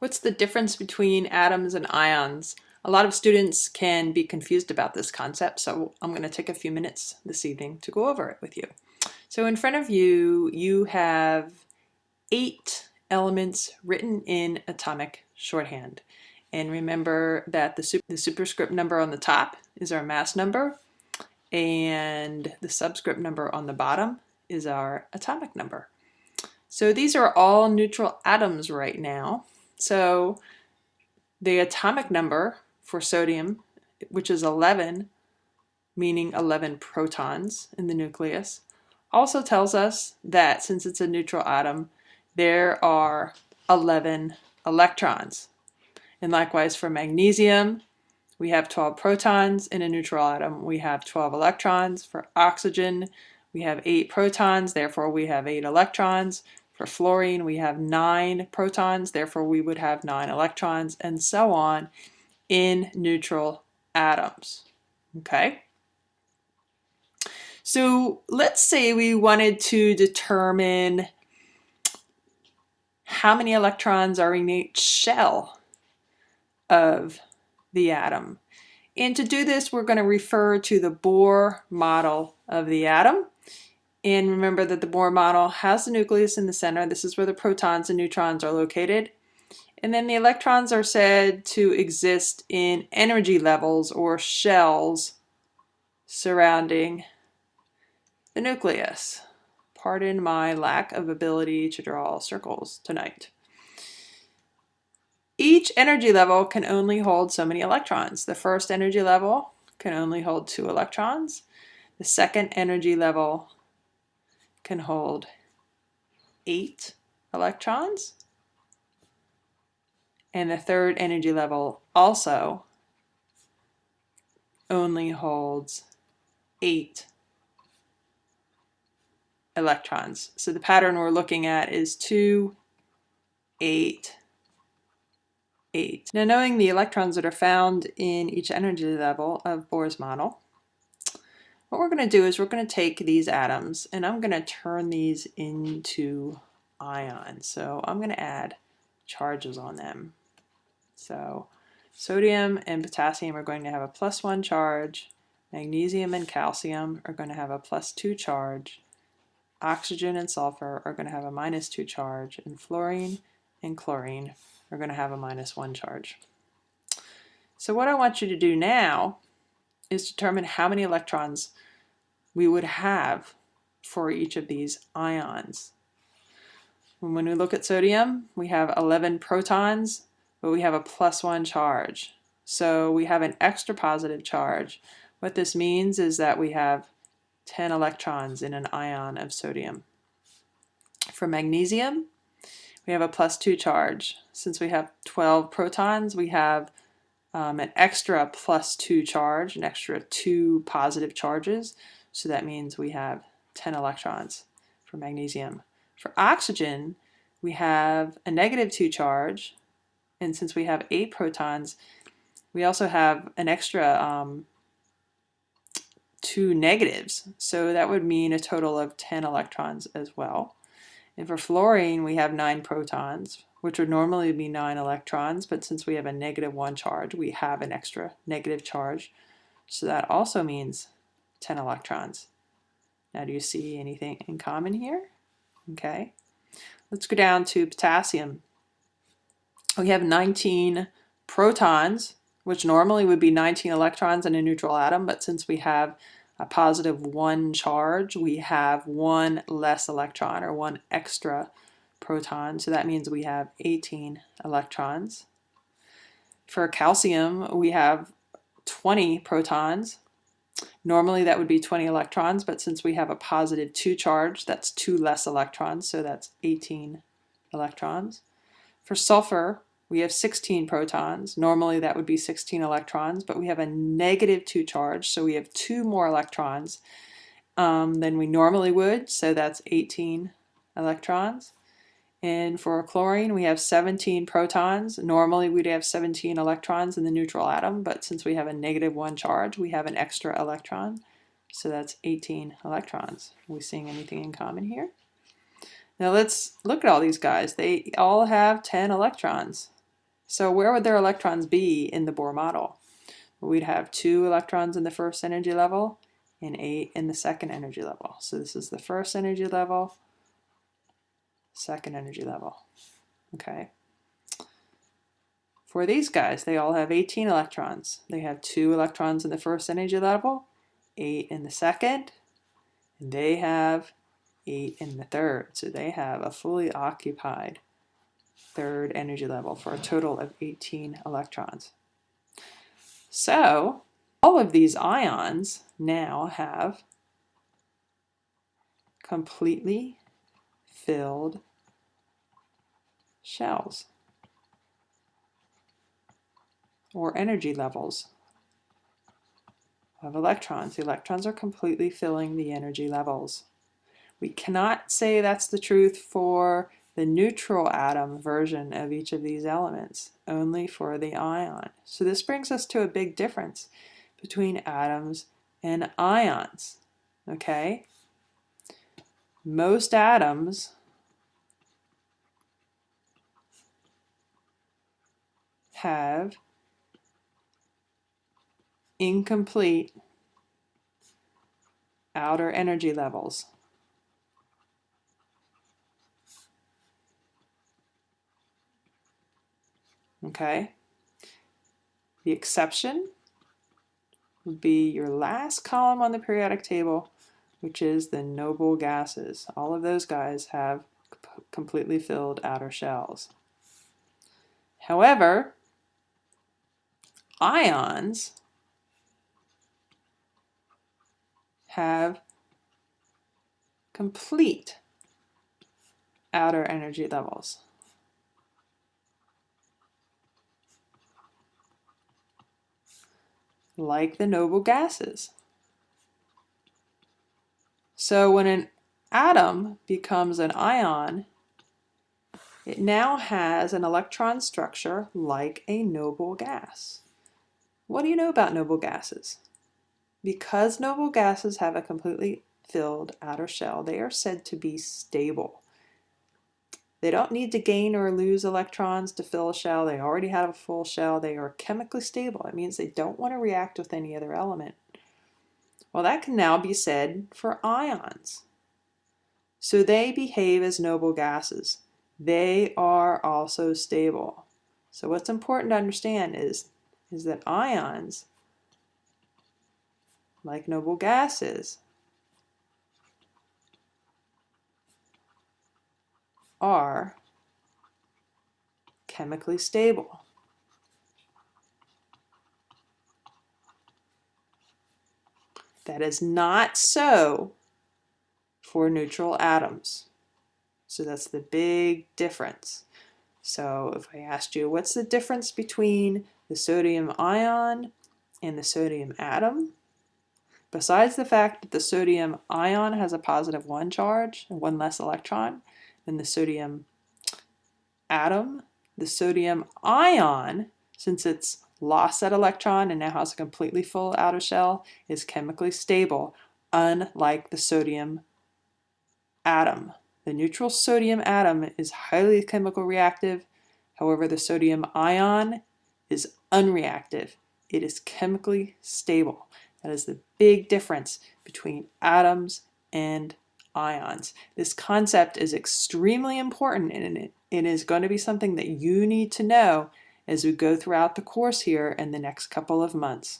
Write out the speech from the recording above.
What's the difference between atoms and ions? A lot of students can be confused about this concept, so I'm going to take a few minutes this evening to go over it with you. So in front of you, you have 8 elements written in atomic shorthand. And remember that the superscript number on the top is our mass number, and the subscript number on the bottom is our atomic number. So these are all neutral atoms right now. So the atomic number for sodium, which is 11, meaning 11 protons in the nucleus, also tells us that since it's a neutral atom, there are 11 electrons. And likewise for magnesium, we have 12 protons. In a neutral atom, we have 12 electrons. For oxygen, we have 8 protons, therefore we have 8 electrons. For fluorine, we have 9 protons, therefore we would have 9 electrons, and so on in neutral atoms. Okay? So let's say we wanted to determine how many electrons are in each shell of the atom. And to do this, we're going to refer to the Bohr model of the atom. And remember that the Bohr model has the nucleus in the center. This is where the protons and neutrons are located. And then the electrons are said to exist in energy levels or shells surrounding the nucleus. Pardon my lack of ability to draw circles tonight. Each energy level can only hold so many electrons. The first energy level can only hold 2 electrons. The second energy level can hold 8 electrons. And the third energy level also only holds 8 electrons. So the pattern we're looking at is 2, 8, 8. Now, knowing the electrons that are found in each energy level of Bohr's model, what we're going to do is we're going to take these atoms and I'm going to turn these into ions. So I'm going to add charges on them. So sodium and potassium are going to have a +1 charge. Magnesium and calcium are going to have a +2 charge. Oxygen and sulfur are going to have a -2 charge. And fluorine and chlorine are going to have a -1 charge. So what I want you to do now is determine how many electrons we would have for each of these ions. When we look at sodium, we have 11 protons, but we have a +1 charge. So we have an extra positive charge. What this means is that we have 10 electrons in an ion of sodium. For magnesium, we have a +2 charge. Since we have 12 protons, we have an extra +2 charge, an extra 2 positive charges. So that means we have 10 electrons for magnesium. For oxygen, we have a -2 charge. And since we have 8 protons, we also have an extra 2 negatives. So that would mean a total of 10 electrons as well. And for fluorine, we have 9 protons, which would normally be 9 electrons, but since we have a -1 charge, we have an extra negative charge. So that also means 10 electrons. Now, do you see anything in common here? Okay. Let's go down to potassium. We have 19 protons, which normally would be 19 electrons in a neutral atom, but since we have a +1 charge, we have 1 less electron or 1 extra proton, so that means we have 18 electrons. For calcium, we have 20 protons. Normally that would be 20 electrons, but since we have a +2 charge, that's 2 less electrons, so that's 18 electrons. For sulfur, we have 16 protons. Normally that would be 16 electrons, but we have a -2 charge, so we have 2 more electrons than we normally would, so that's 18 electrons. And for chlorine, we have 17 protons. Normally we'd have 17 electrons in the neutral atom, but since we have a -1 charge, we have an extra electron, so that's 18 electrons. Are we seeing anything in common here? Now let's look at all these guys. They all have 10 electrons. So where would their electrons be in the Bohr model? We'd have 2 electrons in the first energy level and 8 in the second energy level. So this is the first energy level, second energy level. Okay. For these guys, they all have 18 electrons. They have 2 electrons in the first energy level, 8 in the second, and they have 8 in the third. So they have a fully occupied third energy level for a total of 18 electrons. So all of these ions now have completely filled shells or energy levels of electrons. The electrons are completely filling the energy levels. We cannot say that's the truth for the neutral atom version of each of these elements, only for the ion. So this brings us to a big difference between atoms and ions. Okay? Most atoms have incomplete outer energy levels. Okay? The exception would be your last column on the periodic table, which is the noble gases. All of those guys have completely filled outer shells. However, ions have complete outer energy levels. Like the noble gases. So when an atom becomes an ion, it now has an electron structure like a noble gas. What do you know about noble gases? Because noble gases have a completely filled outer shell, they are said to be stable. They don't need to gain or lose electrons to fill a shell. They already have a full shell. They are chemically stable. It means they don't want to react with any other element. Well, that can now be said for ions. So they behave as noble gases. They are also stable. So what's important to understand is that ions, like noble gases, are chemically stable. That is not so for neutral atoms. So that's the big difference. So if I asked you, what's the difference between the sodium ion and the sodium atom? Besides the fact that the sodium ion has a positive 1 charge and 1 less electron than the sodium atom, the sodium ion, since it's lost that electron and now has a completely full outer shell, is chemically stable, unlike the sodium atom. The neutral sodium atom is highly chemical reactive. However, the sodium ion is unreactive. It is chemically stable. That is the big difference between atoms and ions. This concept is extremely important, and it is going to be something that you need to know as we go throughout the course here in the next couple of months.